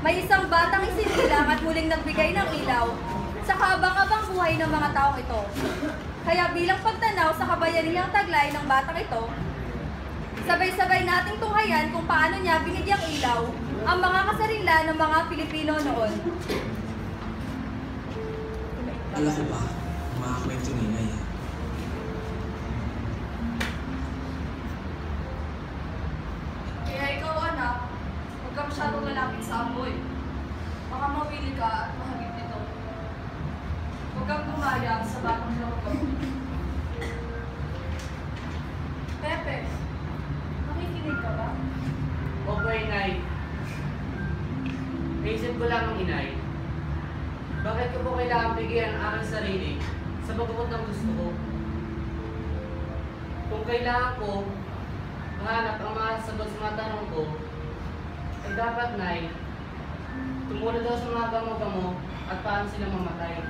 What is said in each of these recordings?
May isang batang isinilang at muling nagbigay ng ilaw sa kaabang-abang buhay ng mga taong ito. Kaya bilang pagtanaw sa kabayanihang taglay ng batang ito, sabay-sabay nating tunghayan kung paano niya binigyang ilaw ang mga kasarila ng mga Pilipino noon. Alam ko ba, mga kwento ni Inay. Kaya ikaw, anak, huwag ka masyadong lalapit sa amoy. Baka mawili ka at mahagip nito. Huwag kang gumaya sa batang lawagaw. Pepe, nakikinig ka ba? Opo, Inay. Naisip ko lang, Inay. Bakit ko po kailangan bigyan ang aking sarili sa pagkukot ng gusto ko? Kung kailangan ko mahanap ang mga sagot sa mga tanong ko, ay dapat, Nay, tumulad daw sa mga gamo-gamo at paano sila mamatay.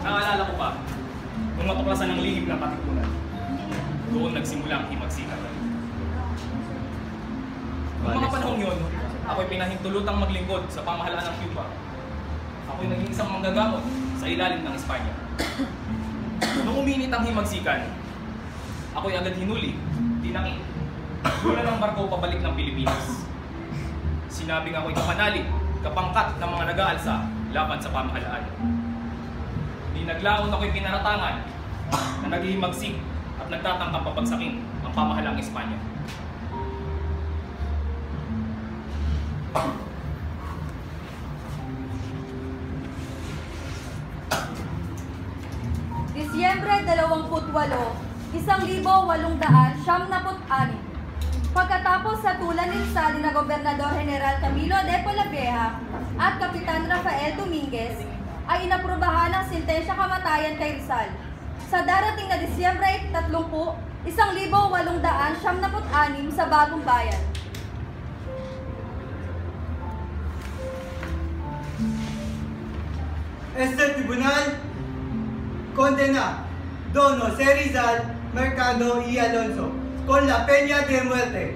Naalala ko pa, nung matuklasan ng lihim ng katipunan, doon nagsimula ang himagsikan. Noong mga panahong yun, ako'y pinahintulutang maglingkod sa pamahalaan ng Cuba. Ako'y naging isang manggagamot sa ilalim ng Espanya. Nung uminit ang himagsikan, ako'y agad hinuli, dinaki, dula ng barko pabalik ng Pilipinas. Sinabing ako'y kapanalig, kapangkat ng mga nag-aalsa laban sa pamahalaan. Naglaon ako'y pinaratangan na naghihimagsik at nagtatangkang papagsakin ang pamahalang Espanya. Disyembre 28, 1896. Pagkatapos sa tulan ni Rizal na Gobernador General Camilo de Polavieja at Kapitan Rafael Dominguez, ay inaprubahan ang sintensya kamatayan kay Rizal. Sa darating na Disyembre 30, 1896 sa Bagong Bayan. Este tribunal condena Don José Rizal, Mercado y Alonso con la pena de muerte,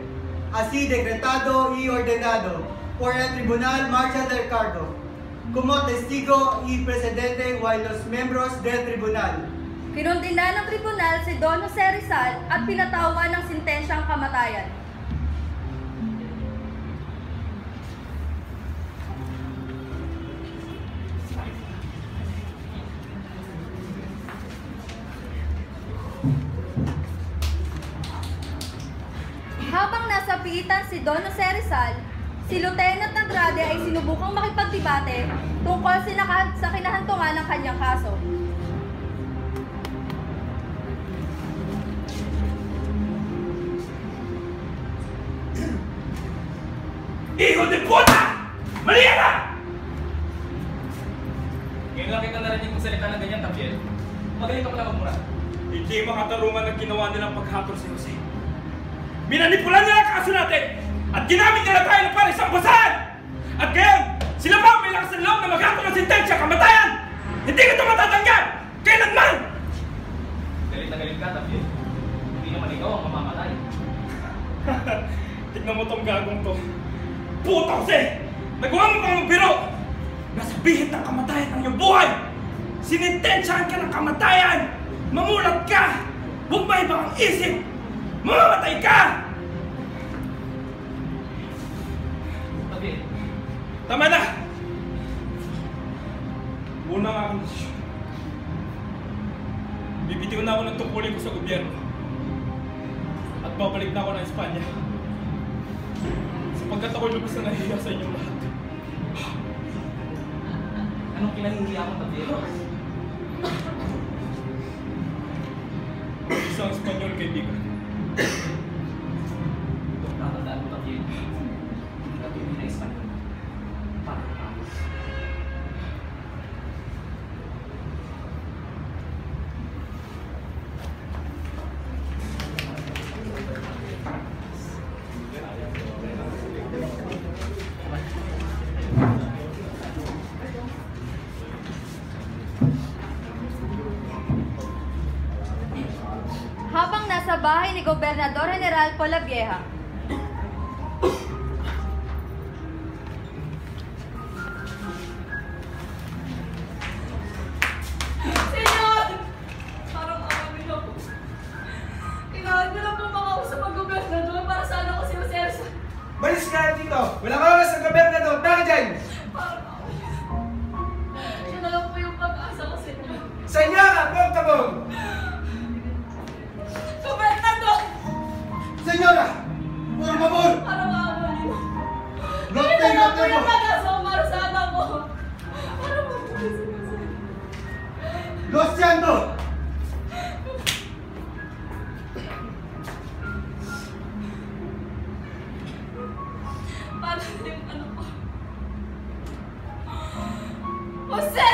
así decretado y ordenado por el Tribunal Marshal del Cardo, como testigo y precedente while los miembros del tribunal. Kinundina ng tribunal si Don José Rizal at pinatawan ng sintensyang kamatayan. Habang nasa piitan si Don José Rizal, si Lieutenant Andrade ay sinubukang makipagdebate tungkol sa kinahantungan ng kanyang kaso. Hijo de puta! Mali ka! Ngayon lang kita narinig kong salita ng ganyan, Tapiel. Magaling ka pala magmura. Hindi makatarungan ang ginawa nilang paghatol si Jose. Minanipulan nila ang kaso natin! At ginamit nila tayo na para isang basahan! At ngayon, sila pa may lakas ng loob na maghatol ng sentensya kamatayan! Hindi ko ito matatanggap! Kailanman! Galit na galit ka, Tapiel. Hindi naman ikaw ang mamamatay. Tignan mo tong gagong to. Puta Jose! Nagawa mo kang magbiro! Nasabihin ng kamatayan ang iyong buhay! Sinintensyahan ka ng kamatayan! Mamulat ka! Huwag ba iba ang isip! Mamamatay ka! Okay. Tama na! Una nga akong desisyon. Bibitiw na ako ng tungkulin ko sa gobyerno. At babalik na ako ng Espanya. Sapagkat ako'y lubos na nahihiya sa inyong lahat. Anong kinahihiya mo, Tapiel? Isang Espanyol kaibigan. Ito, tatandaan mo, Tapiel. Hindi ka tuloy na Espanyol. Para tapos. habang nasa bahay ni Gobernador General Polavieja. Senyor! Parang amin ako. Kailangan ko lang po makausap ang gobernador para sana ko si Jose Rizal. Balis ka dito! Walang oras ang gobernador! Bakit dyan? Parang ako. Siya na lang po yung pag-asa ko, senyor. Senyora, por favor! Gobernador! Senyora! Por favor! Parang amin. No Siya na tengo lang po yung tiempo! pag-asa ko para sana ko. Parang mabuhay si Jose. Lo siento! Paano yung ano ko? Jose!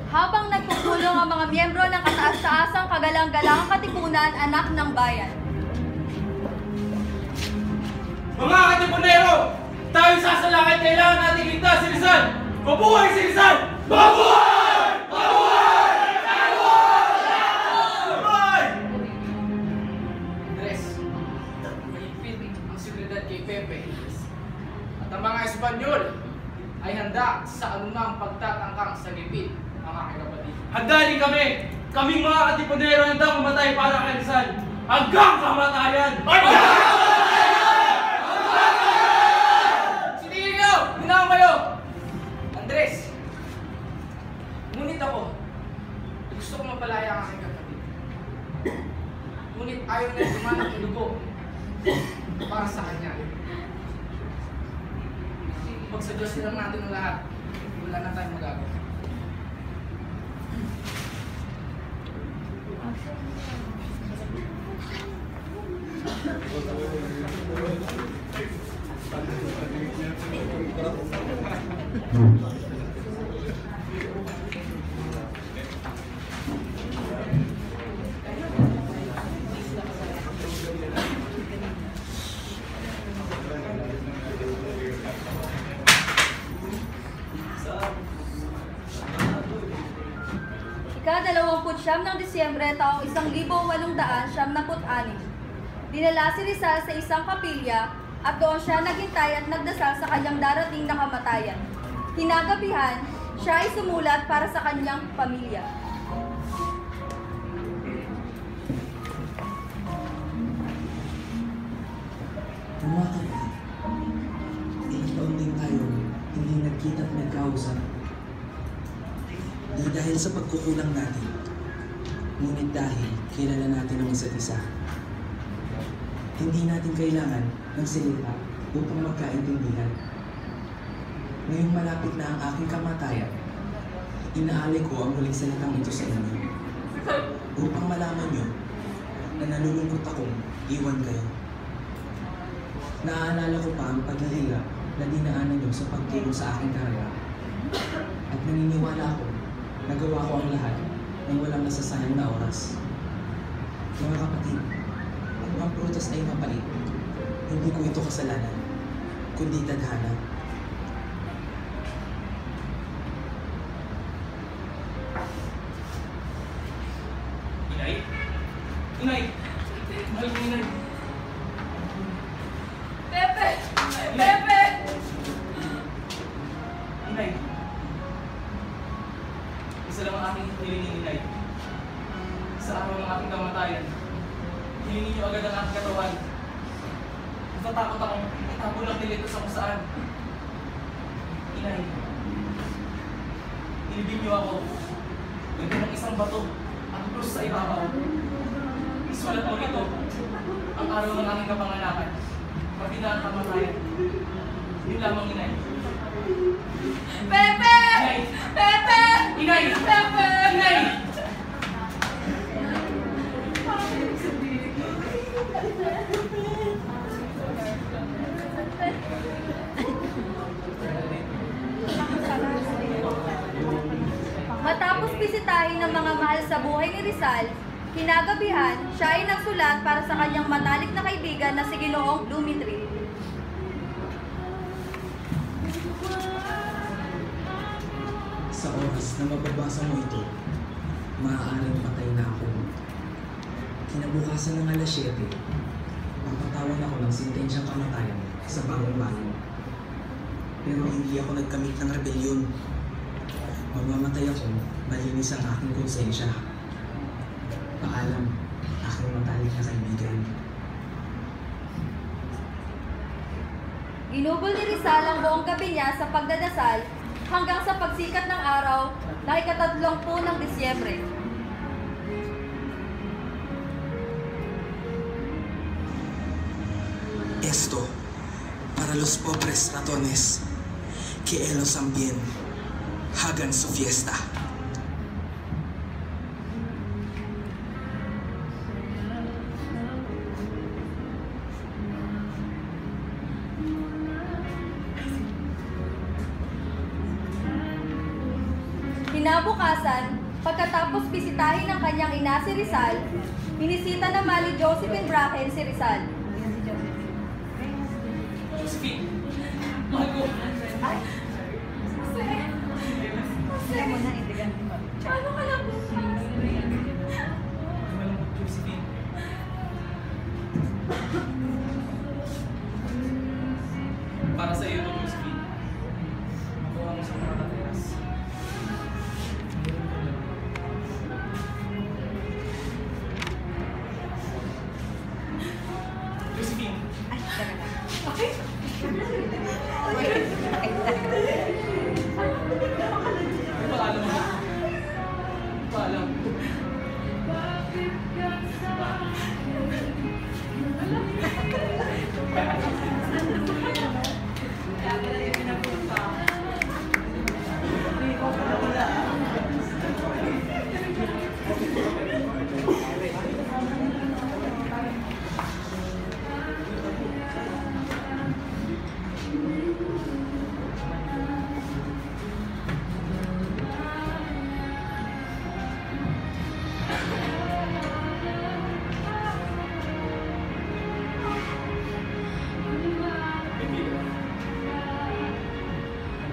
Habang nagpupulong ang mga miyembro ng kataas-taasang kagalang-galangang katipunan, anak ng bayan. Mga katipunero! Tayo sasalakay, kailangan natin ligtas si Rizal! Mabuhay si Rizal! Mabuhay! Mabuhay! Mabuhay! Andres, mahigpit ang seguridad kay Pepe. At ang mga Espanyol ay handa sa anumang pagtatangkang sa gipit, mga kapatid. Handa rin kami! Kaming mga katipunero handa mamatay para kay Rizal! Hanggang kamatayan! Sinilyo! Ginawa kayo! Andres, ngunit ako, gusto ko mapalaya ang aking kapatid. Ngunit ayaw na dumanak ng dugo para sa kanya. Pag sa Diyos lang natin ang lahat, wala na tayong magagawa. Ika-29 ng Disyembre taong 1896, dinala si Rizal sa isang kapilya at doon siya naghintay at nagdasal sa kanyang darating na kamatayan. Kinagabihan, siya ay sumulat para sa kanyang pamilya. Mga kapatid, ilang taon din tayo hindi nagkita at nagkausap. Di dahil sa pagkukulang natin, ngunit dahil kilala natin ang isa't isa. Hindi natin kailangan ng salita upang magkaintindihan. Ngayong malapit na ang aking kamatayan, inaalay ko ang huling salitang ito sa inyo upang malaman nyo na nalulungkot akong iwan kayo. Naaalala ko pa ang paghihirap na dinaanan nyo sa pagtulong sa aking karera. At naniniwala ako na gawa ko ang lahat ng walang nasasayang na oras. Mga kapatid, kung ang prutas ay mapait, hindi ko ito kasalanan, kundi tadhana. Inay? Inay! Mahal ko, Inay! Pepe! Pepe! Inay! Isa lang ang aking hilingin, Inay. Sa araw ng aking kamatayan, hilingin niyo agad ang aking katawan. Natatakot akong itapo lang nila ito sa kung saan. Inay, ilibing niyo ako. Ganda ng isang bato at krus sa ibabaw. Isulat mo ito ang araw ng aking kapanganakan. Pati na ang kamatayan. Yun lamang, Inay. Pepe! Inay! Pepe! Inay! Pepe! Inay! Parang ibig sabihin. ng mga mahal sa buhay ni Rizal, kinagabihan, siya ay nagsulat para sa kanyang matalik na kaibigan na si Ginoong Dumitri. Sa oras na mababasa mo ito, maaaring patay na ako. Kinabukasan ng alas 7, papatawan ako ng sentensyang kamatayan sa bagong bayan. Pero hindi ako nagkamit ng rebelyon. Mamamatay ako, malinis ang aking konsensya. Paalam, aking matalik na kaibigan. Ginugol ni Rizal ang buong gabi niya sa pagdadasal hanggang sa pagsikat ng araw na ika-30 ng Disyembre. Esto, para los pobres ratones, que ellos también hagan su fiesta. Kinabukasan, pagkatapos bisitahin ng kanyang ina si Rizal, binisita naman ni Josephine Bracken si Rizal. Josephine, mahal ko. Ay! Jose! Jose! Paano ka lang bukas? Malungkot, Josephine. Para sa iyo, Josephine. Makuha mo sa mga tateras. Josephine. Ay! Paalam mo. Paalam.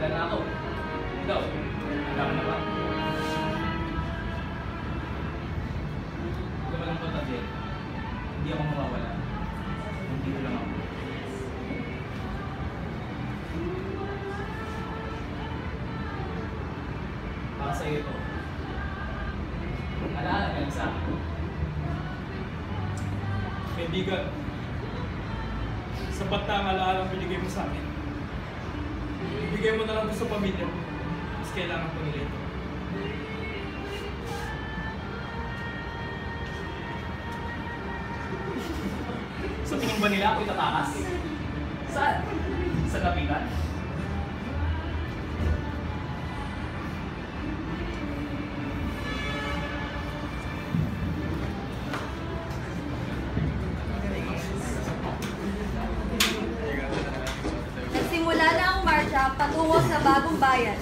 Handa na ako. Ikaw, handa ka na ba? Huwag ka malungkot, Adel. Hindi ako mawawala. Hindi ko lang ako. Para sa iyo ito. Alaala ka lang sa akin. Kaibigan, sapat na ang alaalang binigay mo sa akin. Ibigay mo na lang ito sa pamilya mo. Mas kailangan ko nila ito. Sa tingin ba nila ako'y tatakas? Saan? Sa kapitan? Nagsimula na ang marcha patungo sa bagong bayan.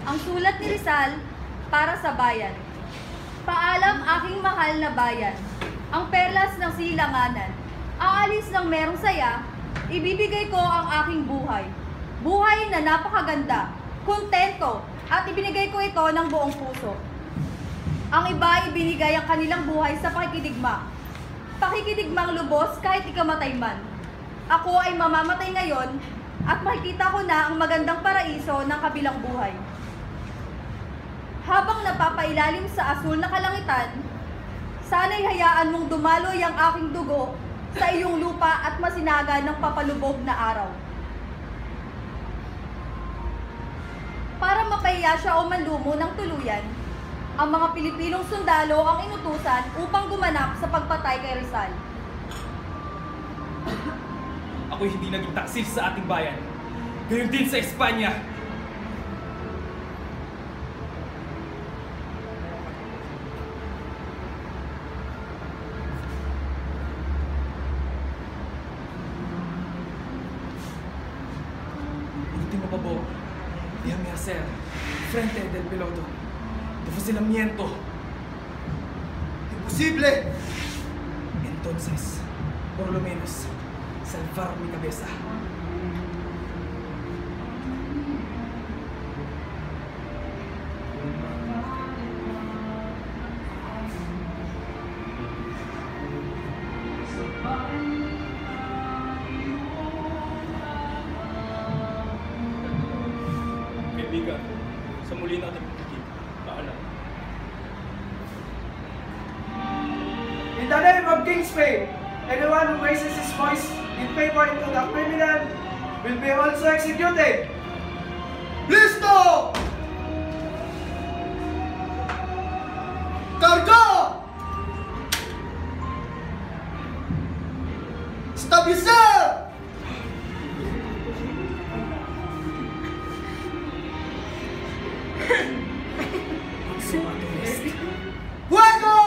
Ang sulat ni Rizal para sa bayan. Paalam aking mahal na bayan, ang perlas ng silanganan. Aalis ng merong saya, ibibigay ko ang aking buhay. Buhay na napakaganda, kontento, at ibinigay ko ito ng buong puso. Ang iba ibinigay ang kanilang buhay sa pakikidigma. Pakikidigmang lubos kahit ikamatay man. Ako ay mamamatay ngayon at makikita ko na ang magandang paraiso ng kabilang buhay. Habang napapailalim sa asul na kalangitan, sana'y hayaan mong dumaloy ang aking dugo sa iyong lupa at masinaga ng papalubog na araw. Para mapahiya siya o manlumo ng tuluyan, ang mga Pilipinong sundalo ang inutusan upang gumanap sa pagpatay kay Rizal. Ako'y hindi naging taksil sa ating bayan. Gayon din sa Espanya. hacer frente del piloto de fusilamiento. Imposible. Entonces, por lo menos, salvar mi cabeza. Kaibigan, sa muli natin pagkikita. Paalam. In the name of King Spain, anyone who raises his voice in favor into the criminal will be also executed. Listo! Cargo! Stabilizar! Fuego!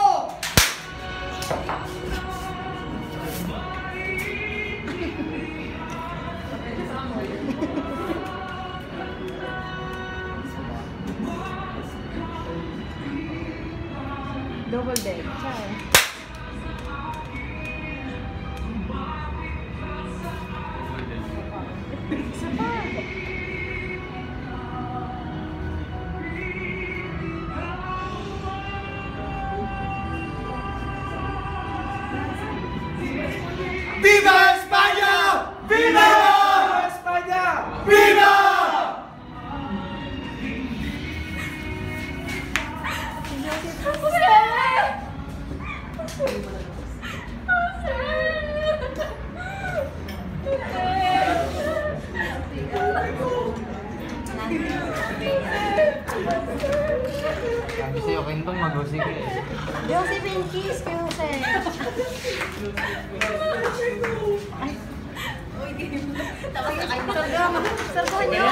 Double deck. Ciao. Isa pa. ¡Viva España! ¡Viva España! ¡Viva! Sabi sa'yo, Quinton, mag-usig eh. Josephine Kiss kay Jose. Ay. Uy, game. Tapos na kayo. Sargama. Sargama niyo.